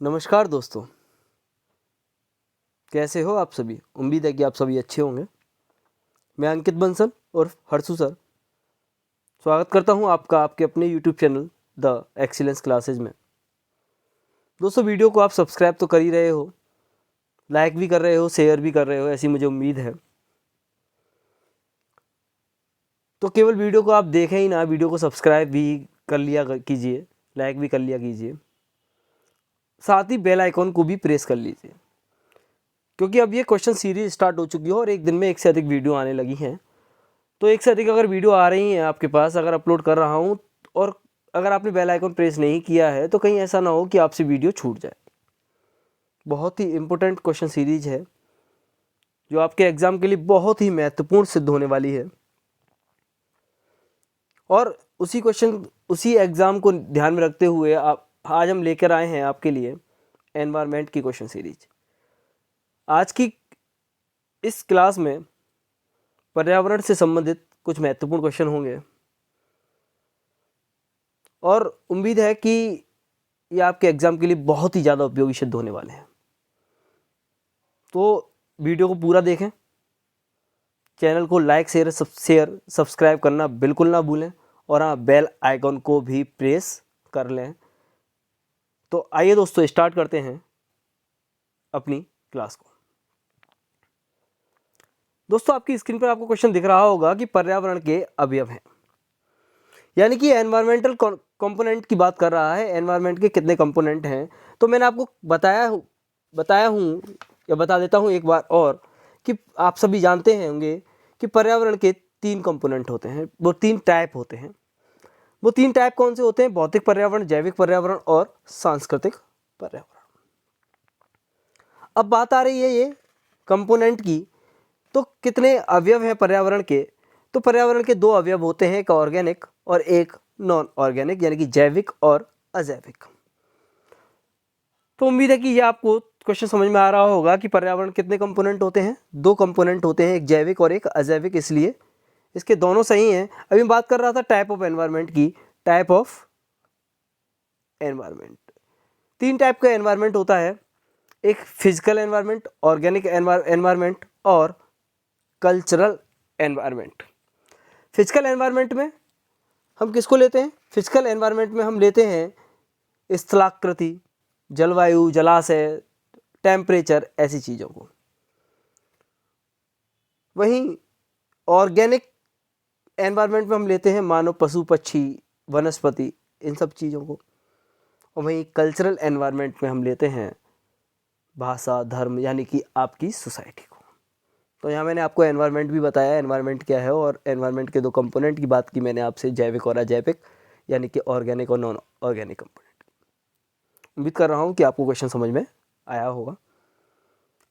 नमस्कार दोस्तों, कैसे हो आप सभी। उम्मीद है कि आप सभी अच्छे होंगे। मैं अंकित बंसल और हर्षु सर स्वागत करता हूं आपका आपके अपने YouTube channel the excellence classes में। दोस्तों, वीडियो को आप सब्सक्राइब तो कर ही रहे हो, लाइक भी कर रहे हो, शेयर भी कर रहे हो, ऐसी मुझे उम्मीद है। तो केवल वीडियो को आप देखें ही ना, वीडियो को सब्सक्राइब भी कर लिया कीजिए, लाइक भी कर लिया कीजिए, साथ ही बेल आइकॉन को भी प्रेस कर लीजिए, क्योंकि अब ये क्वेश्चन सीरीज स्टार्ट हो चुकी है और एक दिन में एक से अधिक वीडियो आने लगी हैं। तो एक से अधिक अगर वीडियो आ रही हैं आपके पास, अगर अपलोड कर रहा हूँ और अगर आपने बेल आइकन प्रेस नहीं किया है तो कहीं ऐसा ना हो कि आपसे वीडियो छूट जाए। बहुत ही इम्पोर्टेंट क्वेश्चन सीरीज है जो आपके एग्ज़ाम के लिए बहुत ही महत्वपूर्ण सिद्ध होने वाली है। और उसी एग्ज़ाम को ध्यान में रखते हुए आज हम लेकर आए हैं आपके लिए एनवायरनमेंट की क्वेश्चन सीरीज। आज की इस क्लास में पर्यावरण से संबंधित कुछ महत्वपूर्ण क्वेश्चन होंगे और उम्मीद है कि ये आपके एग्ज़ाम के लिए बहुत ही ज़्यादा उपयोगी सिद्ध होने वाले हैं। तो वीडियो को पूरा देखें, चैनल को लाइक शेयर सब्सक्राइब करना बिल्कुल ना भूलें और हाँ, बेल आइकन को भी प्रेस कर लें। तो आइए दोस्तों, स्टार्ट करते हैं अपनी क्लास को। दोस्तों, आपकी स्क्रीन पर आपको क्वेश्चन दिख रहा होगा कि पर्यावरण के अवयव हैं, यानी कि एनवायरमेंटल कंपोनेंट की बात कर रहा है। एनवायरमेंट के कितने कंपोनेंट हैं, तो मैंने आपको बताया हूँ या बता देता हूँ एक बार और कि आप सभी जानते हैं होंगे कि पर्यावरण के 3 कंपोनेंट होते हैं, वो 3 टाइप होते हैं। वो 3 टाइप कौन से होते हैं? भौतिक पर्यावरण, जैविक पर्यावरण और सांस्कृतिक पर्यावरण। अब बात आ रही है ये कंपोनेंट की, तो कितने अवयव हैं पर्यावरण के? तो पर्यावरण के 2 अवयव होते हैं, एक ऑर्गेनिक और एक नॉन ऑर्गेनिक, यानी कि जैविक और अजैविक। तो उम्मीद है कि ये आपको क्वेश्चन समझ में आ रहा होगा कि पर्यावरण कितने कंपोनेंट होते हैं। 2 कंपोनेंट होते हैं, एक जैविक और एक अजैविक, इसलिए इसके दोनों सही हैं। अभी मैं बात कर रहा था टाइप ऑफ एनवायरनमेंट की। टाइप ऑफ एनवायरनमेंट, 3 टाइप का एनवायरनमेंट होता है, एक फिजिकल एनवायरनमेंट, ऑर्गेनिक एनवायरनमेंट और कल्चरल एनवायरनमेंट। फिजिकल एनवायरनमेंट में हम किसको लेते हैं? फिजिकल एनवायरनमेंट में हम लेते हैं स्थलाकृति, जलवायु, जलाशय, टेम्परेचर, ऐसी चीज़ों को। वहीं ऑर्गेनिक एनवायरनमेंट में हम लेते हैं मानव, पशु, पक्षी, वनस्पति, इन सब चीज़ों को। और वहीं कल्चरल एनवायरनमेंट में हम लेते हैं भाषा, धर्म, यानी कि आपकी सोसाइटी को। तो यहाँ मैंने आपको एनवायरनमेंट भी बताया, एनवायरनमेंट क्या है, और एनवायरनमेंट के 2 कंपोनेंट की बात की मैंने आपसे, जैविक और अजैविक, यानी कि ऑर्गेनिक और नॉन ऑर्गेनिक कंपोनेंट। उम्मीद कर रहा हूँ कि आपको क्वेश्चन समझ में आया होगा।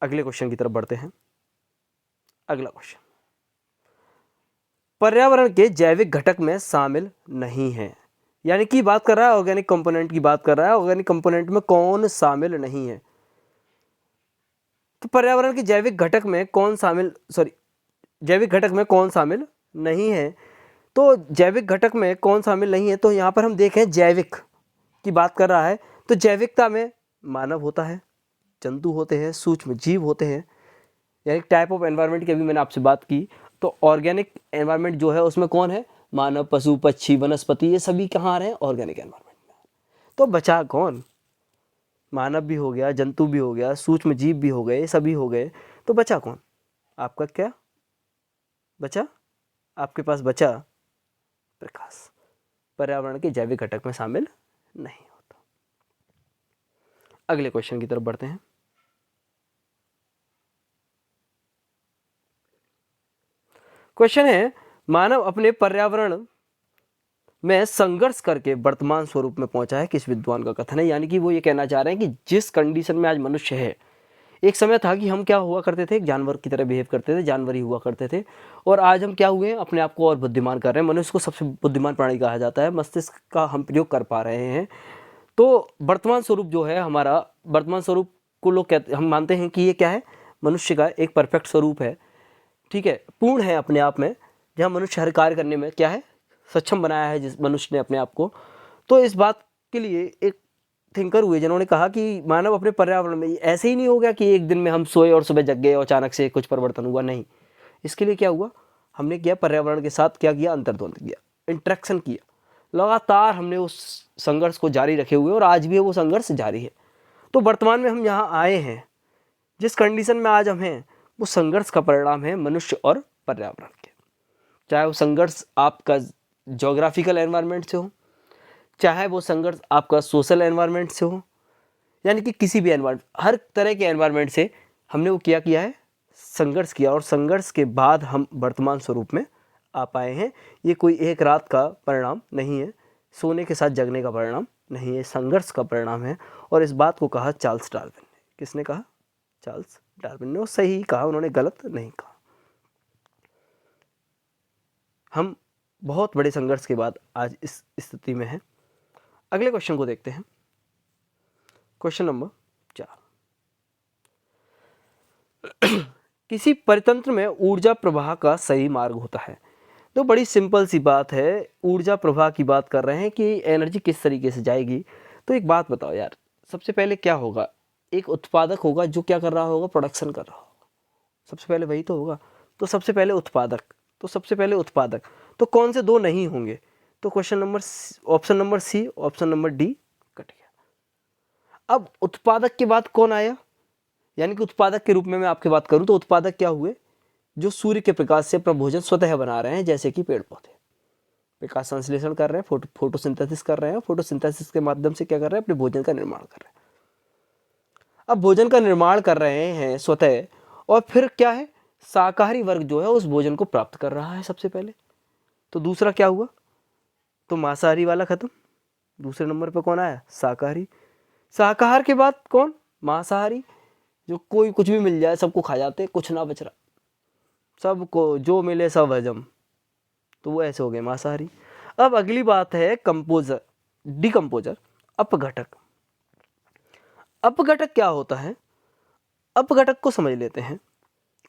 अगले क्वेश्चन की तरफ बढ़ते हैं। अगला क्वेश्चन, पर्यावरण के जैविक घटक में शामिल नहीं है, यानी कि बात कर रहा है ऑर्गेनिक कंपोनेंट की बात कर रहा है। ऑर्गेनिक कंपोनेंट में कौन शामिल नहीं है? तो पर्यावरण के जैविक घटक में कौन शामिल जैविक घटक में कौन शामिल नहीं है? तो जैविक घटक में कौन शामिल नहीं है, तो यहाँ पर हम देखें जैविक की बात कर रहा है, तो जैविकता में मानव होता है, जंतु होते हैं, सूक्ष्म जीव होते हैं, यानी टाइप ऑफ एनवायरनमेंट की अभी मैंने आपसे बात की। तो ऑर्गेनिक एनवायरनमेंट जो है उसमें कौन है? मानव, पशु, पक्षी, वनस्पति, ये सभी कहाँ आ रहे हैं? ऑर्गेनिक एनवायरनमेंट में। तो बचा कौन? मानव भी हो गया, जंतु भी हो गया, सूक्ष्म जीव भी हो गए, सभी हो गए, तो बचा कौन? आपका क्या बचा? आपके पास बचा प्रकाश। पर्यावरण के जैविक घटक में शामिल नहीं होता। अगले क्वेश्चन की तरफ बढ़ते हैं। क्वेश्चन है, मानव अपने पर्यावरण में संघर्ष करके वर्तमान स्वरूप में पहुंचा है, किस विद्वान का कथन है? यानी कि वो ये कहना चाह रहे हैं कि जिस कंडीशन में आज मनुष्य है, एक समय था कि हम क्या हुआ करते थे? एक जानवर की तरह बिहेव करते थे, जानवर ही हुआ करते थे, और आज हम क्या हुए हैं? अपने आप को और बुद्धिमान कर रहे हैं। मनुष्य को सबसे बुद्धिमान प्राणी कहा जाता है, मस्तिष्क का हम प्रयोग कर पा रहे हैं। तो वर्तमान स्वरूप जो है हमारा, वर्तमान स्वरूप को लोग कहते, हम मानते हैं कि ये क्या है? मनुष्य का एक परफेक्ट स्वरूप है, ठीक है, पूर्ण है अपने आप में, जहाँ मनुष्य हर कार्य करने में क्या है? सक्षम बनाया है जिस मनुष्य ने अपने आप को। तो इस बात के लिए एक थिंकर हुए जिन्होंने कहा कि मानव अपने पर्यावरण में, ऐसे ही नहीं हो गया कि एक दिन में हम सोए और सुबह जग गए और अचानक से कुछ परिवर्तन हुआ, नहीं। इसके लिए क्या हुआ, हमने किया पर्यावरण के साथ क्या किया, अंतर्द्वंद किया, इंटरेक्शन किया, लगातार हमने उस संघर्ष को जारी रखे हुए और आज भी वो संघर्ष जारी है। तो वर्तमान में हम यहाँ आए हैं, जिस कंडीशन में आज हम हैं, वो संघर्ष का परिणाम है मनुष्य और पर्यावरण के। चाहे वो संघर्ष आपका ज्योग्राफिकल एनवायरनमेंट से हो, चाहे वो संघर्ष आपका सोशल एनवायरनमेंट से हो, यानी कि किसी भी एनवायरनमेंट, हर तरह के एनवायरनमेंट से हमने वो किया है, संघर्ष किया, और संघर्ष के बाद हम वर्तमान स्वरूप में आ पाए हैं। ये कोई एक रात का परिणाम नहीं है, सोने के साथ जगने का परिणाम नहीं है, संघर्ष का परिणाम है। और इस बात को कहा चार्ल्स डार्विन ने। किसने कहा? चार्ल्स डार्विन ने। वो सही कहा, उन्होंने गलत नहीं कहा। हम बहुत बड़े संघर्ष के बाद आज इस स्थिति में हैं। अगले क्वेश्चन को देखते हैं, क्वेश्चन नंबर 4। किसी परितंत्र में ऊर्जा प्रवाह का सही मार्ग होता है। तो बड़ी सिंपल सी बात है, ऊर्जा प्रवाह की बात कर रहे हैं कि एनर्जी किस तरीके से जाएगी। तो एक बात बताओ यार, सबसे पहले क्या होगा, एक उत्पादक होगा जो क्या कर रहा होगा, प्रोडक्शन कर रहा होगा, सबसे पहले वही तो होगा। तो सबसे पहले उत्पादक, तो कौन से दो नहीं होंगे? तो option number C, option number D cut गया। अब उत्पादक के बाद कौन आया, यानी कि उत्पादक के रूप में मैं आपकी बात करूं तो उत्पादक क्या हुए, जो सूर्य के प्रकाश से अपना भोजन स्वतः बना रहे हैं, जैसे कि पेड़ पौधे प्रकाश संश्लेषण कर रहे हैं, फोटोसिंथेसिस कर रहे हैं, फोटोसिंथेसिस के माध्यम से क्या कर रहे हैं, अपने भोजन का निर्माण कर रहे हैं। अब भोजन का निर्माण कर रहे हैं स्वतः, और फिर क्या है, शाकाहारी वर्ग जो है उस भोजन को प्राप्त कर रहा है सबसे पहले। तो दूसरा क्या हुआ, तो मांसाहारी वाला खत्म, दूसरे नंबर पर कौन आया, शाकाहारी। शाकाहार के बाद कौन, मांसाहारी, जो कोई कुछ भी मिल जाए सबको खा जाते, कुछ ना बच रहा, सबको जो मिले सब हजम, तो वो ऐसे हो गए मांसाहारी। अब अगली बात है कंपोजर, डिकम्पोजर, अपघटक। अपघटक क्या होता है, अपघटक को समझ लेते हैं।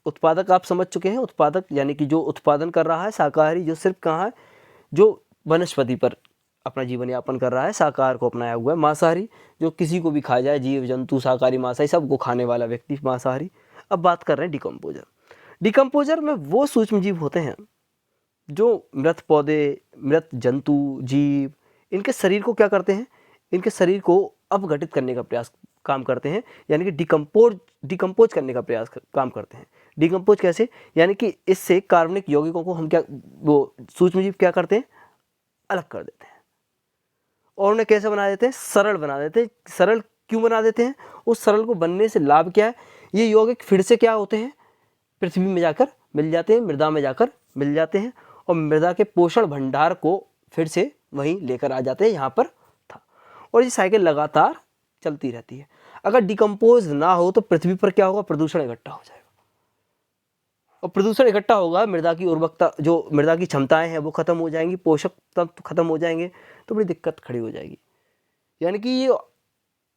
उत्पादक आप समझ चुके हैं, उत्पादक यानी कि जो उत्पादन कर रहा है, शाकाहारी जो सिर्फ कहाँ है, जो वनस्पति पर अपना जीवन यापन कर रहा है, शाकाहार को अपनाया हुआ है। मांसाहारी जो किसी को भी खा जाए, जीव जंतु शाकाहारी मांसाहारी सबको खाने वाला व्यक्ति मांसाहारी। अब बात कर रहे हैं डिकम्पोजर। डिकम्पोजर में वो सूक्ष्म जीव होते हैं जो मृत पौधे, मृत जंतु, जीव, इनके शरीर को क्या करते हैं, इनके शरीर को अपघटित करने का प्रयास काम करते हैं, यानी कि डिकम्पोज करने का प्रयास काम करते हैं। डिकम्पोज कैसे, यानी कि इससे कार्बनिक यौगिकों को हम क्या, वो सूक्ष्म जीव क्या करते हैं, अलग कर देते हैं, और उन्हें कैसे बना देते हैं, सरल बना देते हैं। सरल क्यों बना देते हैं, उस सरल को बनने से लाभ क्या है, ये यौगिक फिर से क्या होते हैं, पृथ्वी में जाकर मिल जाते हैं, मृदा में जाकर मिल जाते हैं, और मृदा के पोषण भंडार को फिर से वहीं लेकर आ जाते हैं यहाँ पर था, और ये साइकिल लगातार चलती रहती है। अगर डिकम्पोज ना हो तो पृथ्वी पर क्या होगा, प्रदूषण इकट्ठा हो जाएगा, और प्रदूषण इकट्ठा होगा, मृदा की उर्वरकता, जो मृदा की क्षमताएं हैं वो खत्म हो जाएंगी, पोषक तत्व खत्म हो जाएंगे, तो बड़ी दिक्कत खड़ी हो जाएगी। यानी कि ये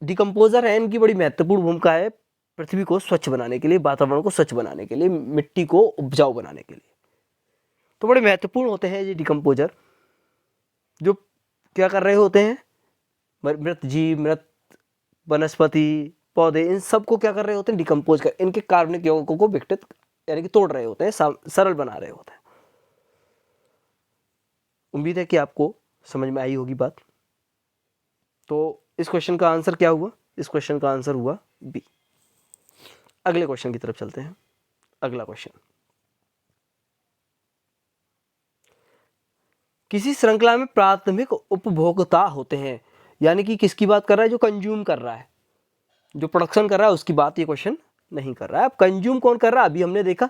डिकम्पोजर है, इनकी बड़ी महत्वपूर्ण भूमिका है पृथ्वी को स्वच्छ बनाने के लिए, वातावरण को स्वच्छ बनाने के लिए, मिट्टी को उपजाऊ बनाने के लिए। तो बड़े महत्वपूर्ण होते हैं ये डिकम्पोजर, जो क्या कर रहे होते हैं, मृत जीव, मृत वनस्पति, पौधे, इन सब को क्या कर रहे होते हैं, डिकम्पोज कर, इनके कार्बनिक यौगिकों को विघटित यानी कि तोड़ रहे होते हैं, सरल बना रहे होते हैं। उम्मीद है कि आपको समझ में आई होगी बात। तो इस क्वेश्चन का आंसर क्या हुआ, इस क्वेश्चन का आंसर हुआ बी। अगले क्वेश्चन की तरफ चलते हैं। अगला क्वेश्चन, किसी श्रृंखला में प्राथमिक उपभोक्ता होते हैं, यानी कि किसकी बात कर रहा है, जो कंज्यूम कर रहा है, जो प्रोडक्शन कर रहा है उसकी बात ये क्वेश्चन नहीं कर रहा है। अब कंज्यूम कौन कर रहा है, अभी हमने देखा,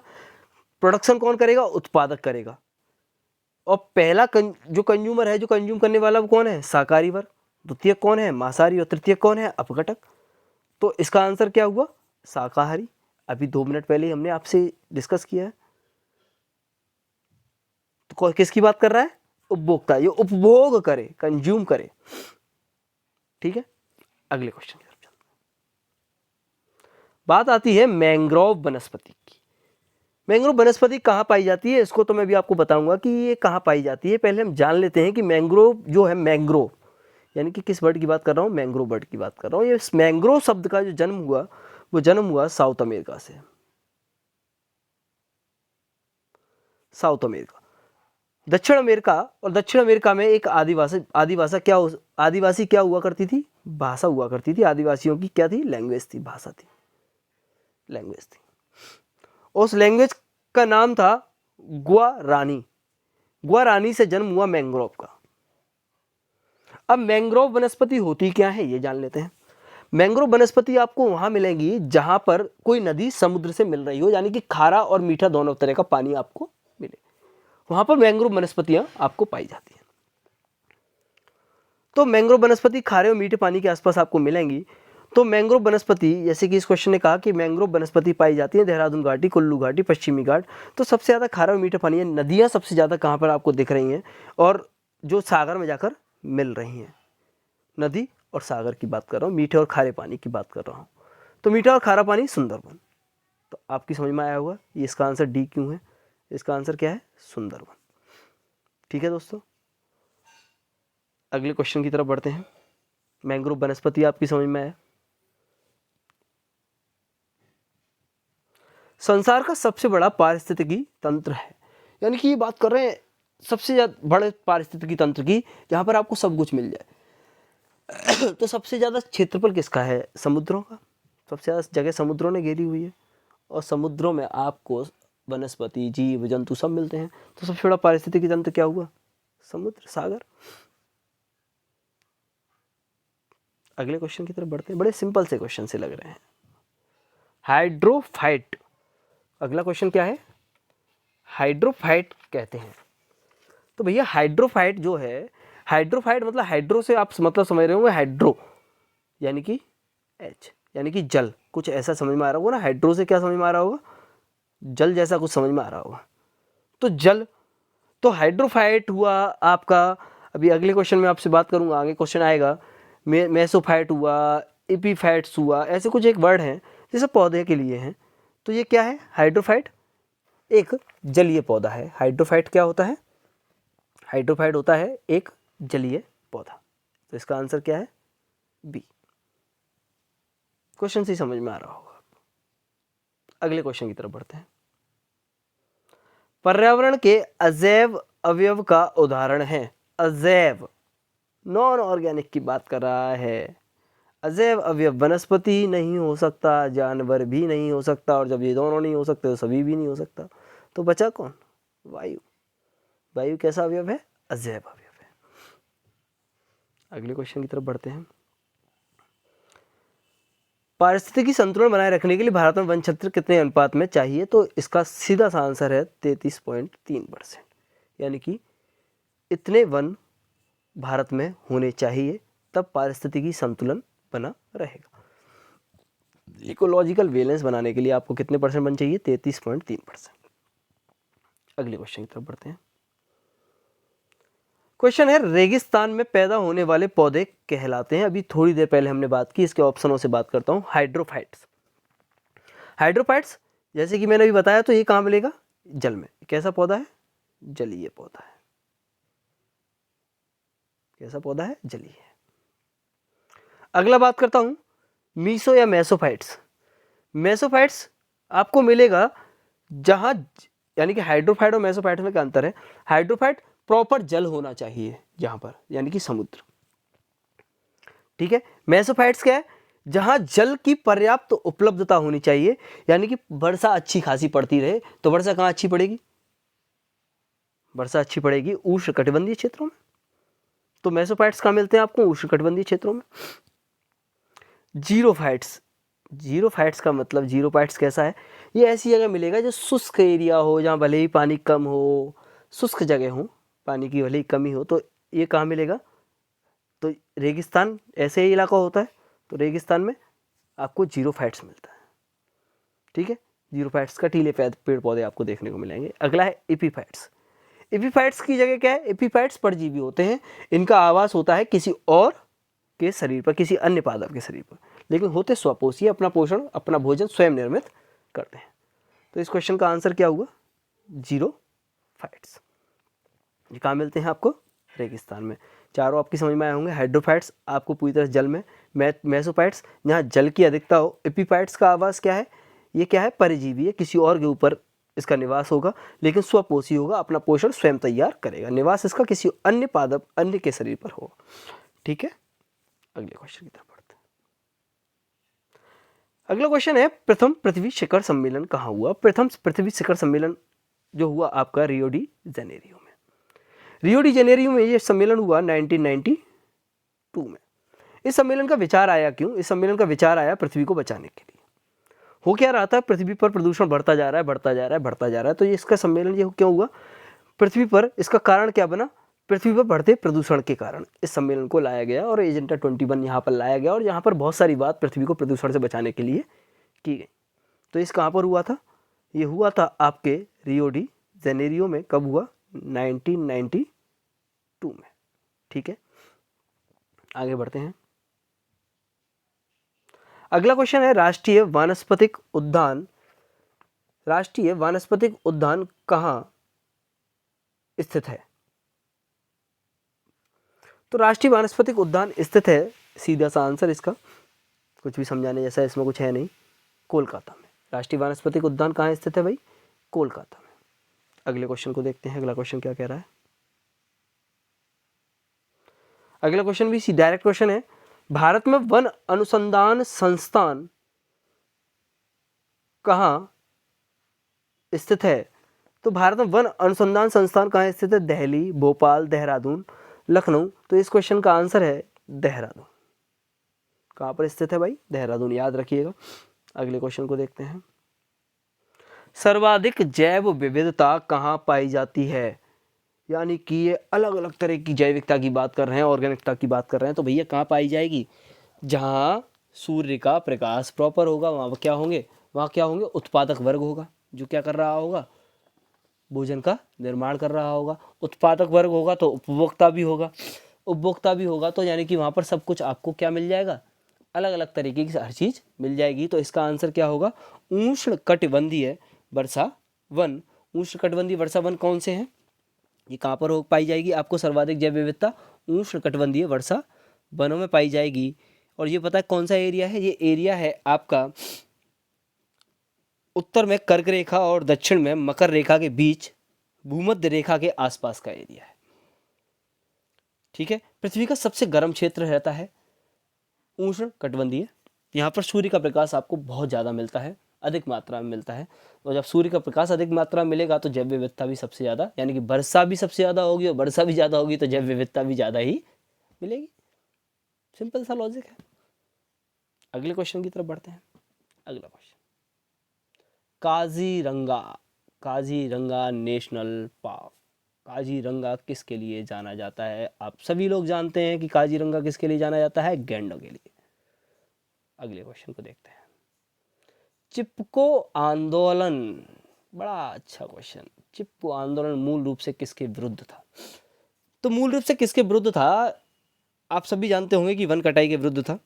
प्रोडक्शन कौन करेगा, उत्पादक करेगा, और पहला जो कंज्यूमर है, जो कंज्यूम करने वाला वो कौन है, शाकाहारी वर्ग, द्वितीय कौन है, मांसाहारी, और तृतीय कौन है, अपघटक। तो इसका आंसर क्या हुआ, शाकाहारी। अभी 2 मिनट पहले ही हमने आपसे डिस्कस किया है। तो किसकी बात कर रहा है, उपभोक्ता, ये उपभोग करे, कंज्यूम करे। ठीक है, अगले क्वेश्चन की तरफ चलते हैं। बात आती है मैंग्रोव वनस्पति की। मैंग्रोव वनस्पति कहाँ पाई जाती है, इसको तो मैं भी आपको बताऊंगा कि ये कहाँ पाई जाती है। पहले हम जान लेते हैं कि मैंग्रोव जो है, मैंग्रोव यानी कि किस बर्ड की बात कर रहा हूँ, मैंग्रोव बर्ड की बात कर रहा हूँ। ये मैंग्रोव शब्द का जो जन्म हुआ वो जन्म हुआ साउथ अमेरिका से। साउथ अमेरिका, दक्षिण अमेरिका, और दक्षिण अमेरिका में एक आदिवासी क्या हुआ करती थी, भाषा हुआ करती थी। आदिवासियों की क्या थी, लैंग्वेज थी, भाषा थी, लैंग्वेज थी। उस लैंग्वेज का नाम था गुआरानी। गुआरानी से जन्म हुआ मैंग्रोव का। अब मैंग्रोव वनस्पति होती क्या है ये जान लेते हैं। मैंग्रोव वनस्पति आपको वहां मिलेगी जहां पर कोई नदी समुद्र से मिल रही हो, यानी कि खारा और मीठा दोनों तरह का पानी आपको मिले, वहां पर मैंग्रोव वनस्पतियां आपको पाई जाती हैं। तो मैंग्रोव वनस्पति खारे और मीठे पानी के आसपास आपको मिलेंगी। तो मैंग्रोव वनस्पति, जैसे कि इस क्वेश्चन ने कहा कि मैंग्रोव वनस्पति पाई जाती है देहरादून घाटी, कुल्लू घाटी, पश्चिमी घाट। तो सबसे ज़्यादा खारा और मीठा पानी है, नदियाँ सबसे ज़्यादा कहाँ पर आपको दिख रही हैं और जो सागर में जाकर मिल रही हैं। नदी और सागर की बात कर रहा हूँ, मीठे और खारे पानी की बात कर रहा हूँ। तो मीठा और खारा पानी सुंदरबन। तो आपकी समझ में आया होगा ये इसका आंसर डी क्यों है। इसका आंसर क्या है, सुंदरबन। ठीक है दोस्तों, अगले क्वेश्चन की तरफ बढ़ते हैं। मैंग्रोव वनस्पति आपकी समझ में आया। संसार का सबसे बड़ा पारिस्थितिकी तंत्र है, यानी कि ये बात कर रहे हैं सबसे ज्यादा बड़े पारिस्थितिकी तंत्र की, जहां पर आपको सब कुछ मिल जाए। तो सबसे ज्यादा क्षेत्रफल किसका है, समुद्रों का। सबसे ज्यादा जगह समुद्रों ने घेरी हुई है, और समुद्रों में आपको वनस्पति, जीव जंतु सब मिलते हैं। तो सबसे बड़ा पारिस्थितिकी तंत्र क्या हुआ, समुद्र, सागर। अगले क्वेश्चन की तरफ बढ़ते हैं, बड़े सिंपल से क्वेश्चन से लग रहे हैं। हाइड्रोफाइट, अगला क्वेश्चन क्या है, हाइड्रोफाइट कहते हैं। तो भैया हाइड्रोफाइट जो है, हाइड्रोफाइट मतलब हाइड्रो से आप मतलब समझ रहे होंगे, हाइड्रो यानी कि एच, यानी कि जल, कुछ ऐसा समझ में आ रहा होगा ना। हाइड्रो से क्या समझ में आ रहा होगा, जल जैसा कुछ समझ में आ रहा होगा। तो जल, तो हाइड्रोफाइट हुआ आपका। अभी अगले क्वेश्चन में आपसे बात करूंगा, आगे क्वेश्चन आएगा। मेसोफाइट हुआ, एपीफाइट्स हुआ, ऐसे कुछ एक वर्ड हैं जैसे पौधे के लिए हैं। तो ये क्या है, हाइड्रोफाइट एक जलीय पौधा है। हाइड्रोफाइट क्या होता है, हाइड्रोफाइट होता है एक जलीय पौधा। तो इसका आंसर क्या है, बी। क्वेश्चन से समझ में आ रहा होगा। अगले क्वेश्चन की तरफ बढ़ते हैं। पर्यावरण के अजैव अवयव का उदाहरण है, अजैव, नॉन ऑर्गेनिक की बात कर रहा है। अजैव अवयव वनस्पति नहीं हो सकता, जानवर भी नहीं हो सकता, और जब ये दोनों नहीं हो सकते तो सभी भी नहीं हो सकता। तो बचा कौन, वायु। वायु कैसा अवयव है, अजैव अवयव है। अगले क्वेश्चन की तरफ बढ़ते हैं। पारिस्थितिकी संतुलन बनाए रखने के लिए भारत में वन क्षेत्र कितने अनुपात में चाहिए। तो इसका सीधा सा आंसर है 33.3%, यानी कि इतने वन भारत में होने चाहिए, तब पारिस्थितिकी संतुलन बना रहेगा। इकोलॉजिकल बैलेंस बनाने के लिए आपको कितने परसेंट वन चाहिए, 33.3%। अगले क्वेश्चन की तरफ बढ़ते हैं। क्वेश्चन है, रेगिस्तान में पैदा होने वाले पौधे कहलाते हैं। अभी थोड़ी देर पहले हमने बात की, इसके ऑप्शनों से बात करता हूं। हाइड्रोफाइट्स, हाइड्रोफाइट्स जैसे कि मैंने अभी बताया, तो ये कहां मिलेगा, जल में। कैसा पौधा है, जलीय पौधा है। कैसा पौधा है, जलीय है। अगला बात करता हूं, मीसो या मेसोफाइट्स। मेसोफाइट्स आपको मिलेगा जहां, यानी कि हाइड्रोफाइट और मेसोफाइट में क्या अंतर है, हाइड्रोफाइट प्रॉपर जल होना चाहिए जहां पर, यानी कि समुद्र। ठीक है, मेसोफाइट्स क्या है, जहां जल की पर्याप्त उपलब्धता होनी चाहिए, यानी कि वर्षा अच्छी खासी पड़ती रहे। तो वर्षा कहां अच्छी पड़ेगी, वर्षा अच्छी पड़ेगी उष्णकटिबंधीय क्षेत्रों में। तो मेसोफाइट्स कहां मिलते हैं आपको, उष्णकटिबंधीय क्षेत्रों में। जीरोफाइट्स, जीरोफाइट्स का मतलब, जीरोफाइट्स कैसा है, ये ऐसी जगह मिलेगा जो शुष्क एरिया हो, जहाँ भले ही पानी कम हो, शुष्क जगह हो, पानी की भले ही कमी हो। तो ये कहाँ मिलेगा, तो रेगिस्तान ऐसे ही इलाका होता है, तो रेगिस्तान में आपको जीरोफाइट्स मिलता है। ठीक है, जीरोफाइट्स का टीले पेड़ पौधे आपको देखने को मिलेंगे। अगला है एपीफाइट्स। एपीफाइट्स की जगह क्या है, एपीफाइट्स परजीवी होते हैं, इनका आवास होता है किसी और के शरीर पर, किसी अन्य पादप के शरीर पर, लेकिन होते स्वपोषी, अपना पोषण, अपना भोजन स्वयं निर्मित करते हैं। तो इस क्वेश्चन का आंसर क्या हुआ, जीरोफाइट्स। ये कहाँ मिलते हैं आपको, रेगिस्तान में। चारों आपकी समझ में आए होंगे। हाइड्रोफाइट्स आपको पूरी तरह जल में, मेसोफाइट्स जहाँ जल की अधिकता हो। एपीफाइट्स का आवास क्या है, ये क्या है, परिजीवी है, किसी और के ऊपर इसका निवास होगा, लेकिन स्वपोषी होगा, अपना पोषण स्वयं तैयार करेगा, निवास इसका किसी अन्य पादप अन्य के शरीर पर होगा। ठीक है, अगले क्वेश्चन की तरफ बढ़ते हैं। अगला क्वेश्चन है, प्रथम पृथ्वी शिखर सम्मेलन कहाँ हुआ। प्रथम पृथ्वी शिखर सम्मेलन जो हुआ आपका रियो डी जेनेरियो में। रियो डी जेनेरियो में ये सम्मेलन हुआ 1992 में। इस सम्मेलन का विचार आया क्यों, इस सम्मेलन का विचार आया पृथ्वी को बचाने के लिए। हो क्या रहा था, पृथ्वी पर प्रदूषण बढ़ता जा रहा है, बढ़ता जा रहा है, बढ़ता जा रहा है। तो ये इसका सम्मेलन ये क्यों हुआ, पृथ्वी पर इसका कारण क्या बना, पृथ्वी पर बढ़ते प्रदूषण के कारण इस सम्मेलन को लाया गया और एजेंडा 21 यहाँ पर लाया गया और यहाँ पर बहुत सारी बात पृथ्वी को प्रदूषण से बचाने के लिए की गई। तो इस कहाँ पर हुआ था, ये हुआ था आपके रियो डी जेनेरियो में। कब हुआ, 1992 में। ठीक है, आगे बढ़ते हैं। अगला क्वेश्चन है, राष्ट्रीय वानस्पतिक उद्यान, राष्ट्रीय वानस्पतिक उद्यान कहाँ स्थित है। तो राष्ट्रीय वानस्पतिक उद्यान स्थित है, सीधा सा आंसर इसका, कुछ भी समझाने जैसा इसमें कुछ है नहीं, कोलकाता में। राष्ट्रीय वानस्पतिक उद्यान कहाँ स्थित है भाई, कोलकाता में। अगले क्वेश्चन को देखते हैं, अगला क्वेश्चन क्या कह रहा है। अगला क्वेश्चन भी डायरेक्ट क्वेश्चन है, भारत में वन अनुसंधान संस्थान कहाँ स्थित है। तो भारत में वन अनुसंधान संस्थान कहाँ स्थित है, दिल्ली, भोपाल, देहरादून, लखनऊ। तो इस क्वेश्चन का आंसर है देहरादून। कहाँ पर स्थित है भाई, देहरादून, याद रखिएगा। अगले क्वेश्चन को देखते हैं, सर्वाधिक जैव विविधता कहाँ पाई जाती है। यानी कि ये अलग अलग तरह की जैविकता की बात कर रहे हैं, ऑर्गेनिकता की बात कर रहे हैं। तो भैया कहाँ पाई जाएगी, जहाँ सूर्य का प्रकाश प्रॉपर होगा, वहाँ क्या होंगे, वहाँ क्या होंगे, उत्पादक वर्ग होगा, जो क्या कर रहा होगा, भोजन का निर्माण कर रहा होगा। उत्पादक वर्ग होगा तो उपभोक्ता भी होगा, उपभोक्ता भी होगा तो यानी कि वहाँ पर सब कुछ आपको क्या मिल जाएगा, अलग अलग तरीके की हर चीज़ मिल जाएगी। तो इसका आंसर क्या होगा, उष्ण कटिबंधीय वर्षा वन। उष्ण कटिबंधीय वर्षा वन कौन से हैं, ये कहाँ पर हो पाई जाएगी, आपको सर्वाधिक जैव विविधता उष्ण कटिबंधीय वर्षा वनों में पाई जाएगी। और ये पता है कौन सा एरिया है, ये एरिया है आपका उत्तर में कर्क रेखा और दक्षिण में मकर रेखा के बीच भूमध्य रेखा के आसपास का एरिया है। ठीक है, पृथ्वी का सबसे गर्म क्षेत्र रहता है उष्ण कटिबंधीय। यहाँ पर सूर्य का प्रकाश आपको बहुत ज़्यादा मिलता है, अधिक मात्रा में मिलता है। और जब सूर्य का प्रकाश अधिक मात्रा में मिलेगा तो जैव विविधता भी सबसे ज़्यादा, यानी कि वर्षा भी सबसे ज़्यादा होगी, और वर्षा भी ज़्यादा होगी तो जैव विविधता भी ज़्यादा ही मिलेगी। सिंपल सा लॉजिक है। अगले क्वेश्चन की तरफ बढ़ते हैं। अगला question, Kaziranga, Kaziranga national park, Kaziranga किसके लिए जाना जाता है। आप सभी लोग जानते हैं कि काजीरंगा किसके लिए जाना जाता है, गैंडों के लिए। अगले क्वेश्चन को देखते हैं, चिपको आंदोलन, बड़ा अच्छा क्वेश्चन। चिपको आंदोलन मूल रूप से किसके विरुद्ध था। तो मूल रूप से किसके विरुद्ध था, आप सभी जानते होंगे कि वन कटाई के विरुद्ध था,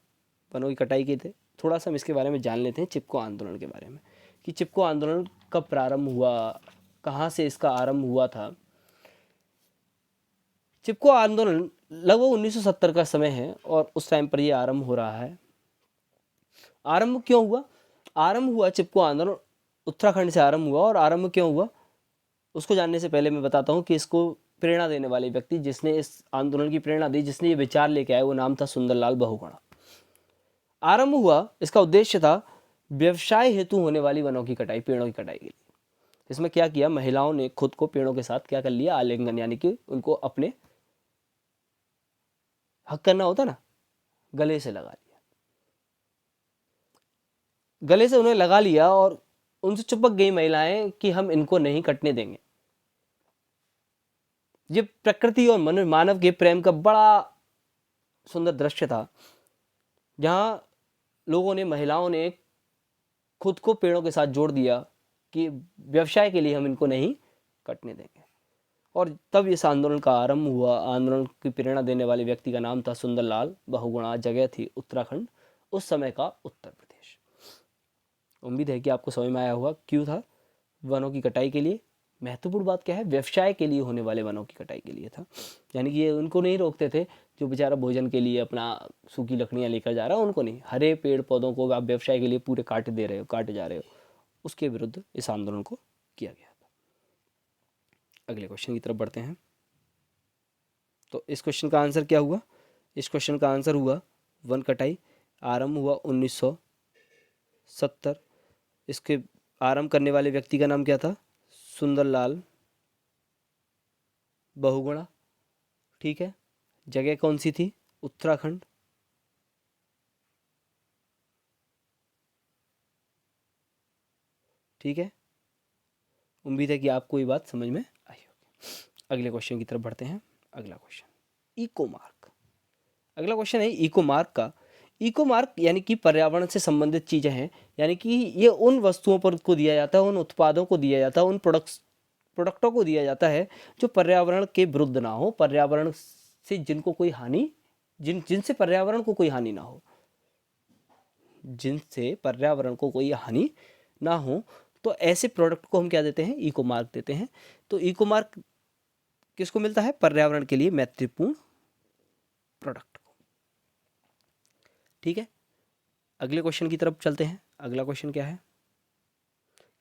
वनों की कटाई की थे। थोड़ा सा हम इसके बारे में जान लेते हैं, चिपको आंदोलन के बारे में, कि चिपको आंदोलन कब प्रारंभ हुआ, कहाँ से इसका आरंभ हुआ था। चिपको आंदोलन लगभग 1970 का समय है और उस टाइम पर यह आरंभ हो रहा है। आरंभ क्यों हुआ, आरंभ हुआ चिपको आंदोलन उत्तराखंड से आरंभ हुआ। और आरंभ क्यों हुआ उसको जानने से पहले मैं बताता हूँ कि इसको प्रेरणा देने वाले व्यक्ति, जिसने इस आंदोलन की प्रेरणा दी, जिसने ये विचार लेके आया, वो नाम था सुंदरलाल बहुगुणा। आरंभ हुआ, इसका उद्देश्य था व्यवसाय हेतु होने वाली वनों की कटाई, पेड़ों की कटाई के लिए। इसमें क्या किया, महिलाओं ने खुद को पेड़ों के साथ क्या कर लिया, आलिंगन, यानी कि उनको अपने हक करना होता ना, गले से लगा लिया, गले से उन्हें लगा लिया और उनसे चिपक गई महिलाएं कि हम इनको नहीं कटने देंगे। ये प्रकृति और मानव के प्रेम का बड़ा सुंदर दृश्य था, जहां लोगों ने, महिलाओं ने खुद को पेड़ों के साथ जोड़ दिया कि व्यवसाय के लिए हम इनको नहीं कटने देंगे। और तब इस आंदोलन का आरंभ हुआ। आंदोलन की प्रेरणा देने वाले व्यक्ति का नाम था सुंदरलाल बहुगुणा। जगह थी उत्तराखंड, उस समय का उत्तर प्रदेश। उम्मीद है कि आपको समझ में आया होगा क्यों था, वनों की कटाई के लिए, महत्वपूर्ण बात क्या है, व्यवसाय के लिए होने वाले वनों की कटाई के लिए था। यानी कि ये उनको नहीं रोकते थे जो बेचारा भोजन के लिए अपना सूखी लकड़ियाँ लेकर जा रहा है, उनको नहीं, हरे पेड़ पौधों को आप व्यवसाय के लिए पूरे काट दे रहे हो, काटे जा रहे हो, उसके विरुद्ध इस आंदोलन को किया गया था। अगले क्वेश्चन की तरफ बढ़ते हैं। तो इस क्वेश्चन का आंसर क्या हुआ? इस क्वेश्चन का आंसर हुआ वन कटाई आरंभ हुआ 1970। इसके आरंभ करने वाले व्यक्ति का नाम क्या था? सुंदरलाल बहुगुणा। ठीक है, जगह कौन सी थी? उत्तराखंड। ठीक है, उम्मीद है कि आपको ये बात समझ में आई होगी। अगले क्वेश्चन की तरफ बढ़ते हैं। अगला क्वेश्चन इको मार्क। अगला क्वेश्चन है इको मार्क का। इको मार्क यानी कि पर्यावरण से संबंधित चीज़ें हैं, यानी कि ये उन वस्तुओं पर को दिया जाता है, उन उत्पादों को दिया जाता है, उन प्रोडक्टों को दिया जाता है जो पर्यावरण के विरुद्ध ना हो, पर्यावरण से जिनको कोई हानि, जिनसे पर्यावरण को कोई हानि ना हो, जिनसे पर्यावरण को कोई हानि ना हो, तो ऐसे प्रोडक्ट को हम क्या देते हैं? इको मार्क देते हैं। तो इको मार्क किसको मिलता है? पर्यावरण के लिए महत्वपूर्ण प्रोडक्ट को। ठीक है, अगले क्वेश्चन की तरफ चलते हैं। अगला क्वेश्चन क्या है?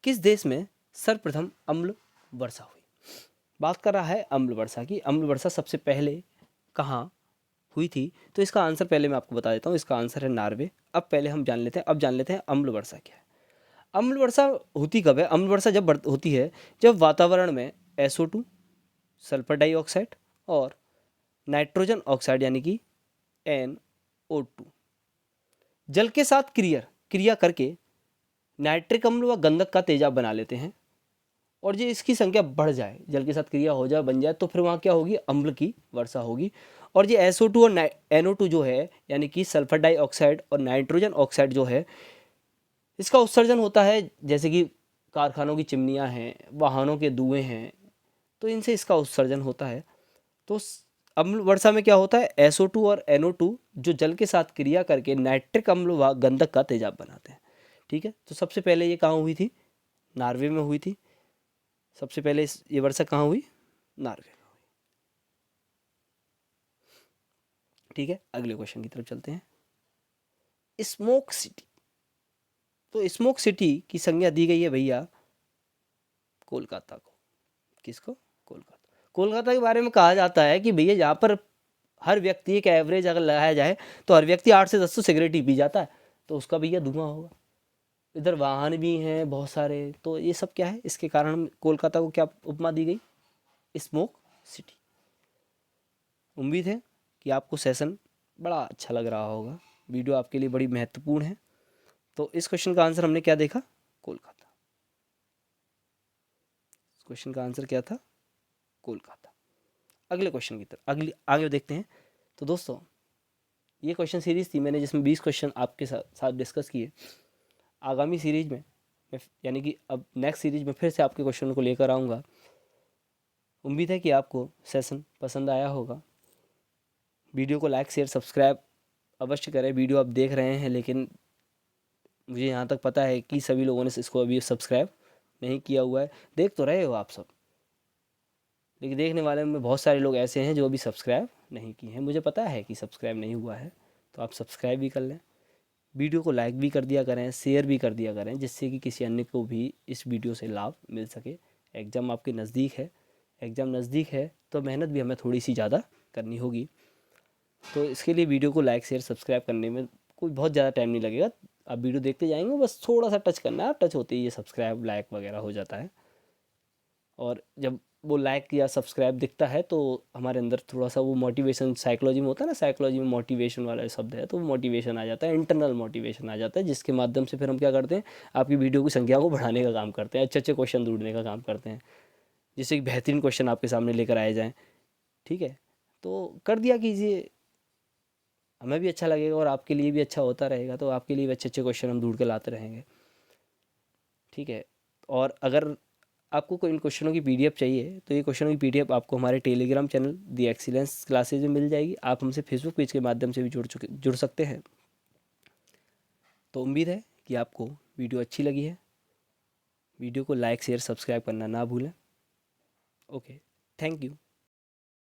किस देश में सर्वप्रथम अम्ल वर्षा हुई? बात कर रहा है अम्ल वर्षा की। अम्ल वर्षा सबसे पहले कहाँ हुई थी? तो इसका आंसर पहले मैं आपको बता देता हूँ। इसका आंसर है नॉर्वे। अब पहले हम जान लेते हैं, अब जान लेते हैं अम्ल वर्षा क्या है। अम्ल वर्षा होती कब है? अम्ल वर्षा जब होती है जब वातावरण में SO2, सल्फर डाइऑक्साइड और नाइट्रोजन ऑक्साइड यानी कि NO2 जल के साथ क्रिया करके नाइट्रिक अम्ल व गंधक का तेजाब बना लेते हैं, और जो इसकी संख्या बढ़ जाए, जल के साथ क्रिया हो जाए, बन जाए, तो फिर वहाँ क्या होगी? अम्ल की वर्षा होगी। और ये SO2 और NO2 जो है, यानी कि सल्फर डाइऑक्साइड और नाइट्रोजन ऑक्साइड जो है, इसका उत्सर्जन होता है, जैसे कि कारखानों की चिमनियाँ हैं, वाहनों के धुएँ हैं, तो इनसे इसका उत्सर्जन होता है। तो अम्ल वर्षा में क्या होता है? SO2 और NO2 जो जल के साथ क्रिया करके नाइट्रिक अम्ल व गंधक का तेजाब बनाते हैं। ठीक है, तो सबसे पहले ये कहाँ हुई थी? नॉर्वे में हुई थी। सबसे पहले ये वर्षा कहाँ हुई? नॉर्वे में हुई। ठीक है, अगले क्वेश्चन की तरफ चलते हैं। Smoke city. तो स्मोक सिटी की संज्ञा दी गई है भैया कोलकाता को। किसको? कोलकाता। कोलकाता के बारे में कहा जाता है कि भैया यहाँ पर हर व्यक्ति, एक एवरेज अगर लगाया जाए तो हर व्यक्ति 8 से 10 तो सिगरेट ही पी जाता है, तो उसका भैया धुआं होगा। इधर वाहन भी हैं बहुत सारे, तो ये सब क्या है? इसके कारण कोलकाता को क्या उपमा दी गई? Smoke city. उम्मीद है कि आपको सेशन बड़ा अच्छा लग रहा होगा, वीडियो आपके लिए बड़ी महत्वपूर्ण है। तो इस क्वेश्चन का आंसर हमने क्या देखा? कोलकाता। इस क्वेश्चन का आंसर क्या था? कोलकाता। अगले क्वेश्चन की तरफ आगे देखते हैं। तो दोस्तों, ये क्वेश्चन सीरीज थी मैंने, जिसमें 20 क्वेश्चन आपके साथ डिस्कस किए। आगामी सीरीज में यानी कि अब नेक्स्ट सीरीज में फिर से आपके क्वेश्चन को लेकर आऊँगा। उम्मीद है कि आपको सेशन पसंद आया होगा। वीडियो को लाइक शेयर सब्सक्राइब अवश्य करें। वीडियो आप देख रहे हैं, लेकिन मुझे यहाँ तक पता है कि सभी लोगों ने इसको अभी सब्सक्राइब नहीं किया हुआ है। देख तो रहे हो आप सब, लेकिन देखने वाले में बहुत सारे लोग ऐसे हैं जो अभी सब्सक्राइब नहीं किए हैं। मुझे पता है कि सब्सक्राइब नहीं हुआ है, तो आप सब्सक्राइब भी कर लें। वीडियो को लाइक भी कर दिया करें, शेयर भी कर दिया करें, जिससे कि किसी अन्य को भी इस वीडियो से लाभ मिल सके। एग्ज़ाम आपके नज़दीक है, एग्ज़ाम नज़दीक है तो मेहनत भी हमें थोड़ी सी ज़्यादा करनी होगी। तो इसके लिए वीडियो को लाइक शेयर सब्सक्राइब करने में कोई बहुत ज़्यादा टाइम नहीं लगेगा। आप वीडियो देखते जाएंगे, बस थोड़ा सा टच करना है, टच होते ही ये सब्सक्राइब लाइक वगैरह हो जाता है। और जब वो लाइक या सब्सक्राइब दिखता है तो हमारे अंदर थोड़ा सा वो मोटिवेशन, साइकोलॉजी में होता है ना, साइकोलॉजी में मोटिवेशन वाला शब्द है, तो वो मोटिवेशन आ जाता है, इंटरनल मोटिवेशन आ जाता है, जिसके माध्यम से फिर हम क्या करते हैं? आपकी वीडियो की संख्या को बढ़ाने का काम करते हैं, अच्छे अच्छे क्वेश्चन ढूंढने का काम करते हैं, जिससे कि बेहतरीन क्वेश्चन आपके सामने लेकर आए जाएँ। ठीक है, तो कर दिया कीजिए, हमें भी अच्छा लगेगा और आपके लिए भी अच्छा होता रहेगा। तो आपके लिए भी अच्छे अच्छे क्वेश्चन हम ढूंढ के लाते रहेंगे। ठीक है, और अगर आपको कोई इन क्वेश्चनों की PDF चाहिए तो ये क्वेश्चनों की PDF आपको हमारे टेलीग्राम चैनल दी एक्सीलेंस क्लासेज में मिल जाएगी। आप हमसे फेसबुक पेज के माध्यम से भी जुड़ सकते हैं। तो उम्मीद है कि आपको वीडियो अच्छी लगी है। वीडियो को लाइक शेयर सब्सक्राइब करना ना भूलें। Okay, thank you.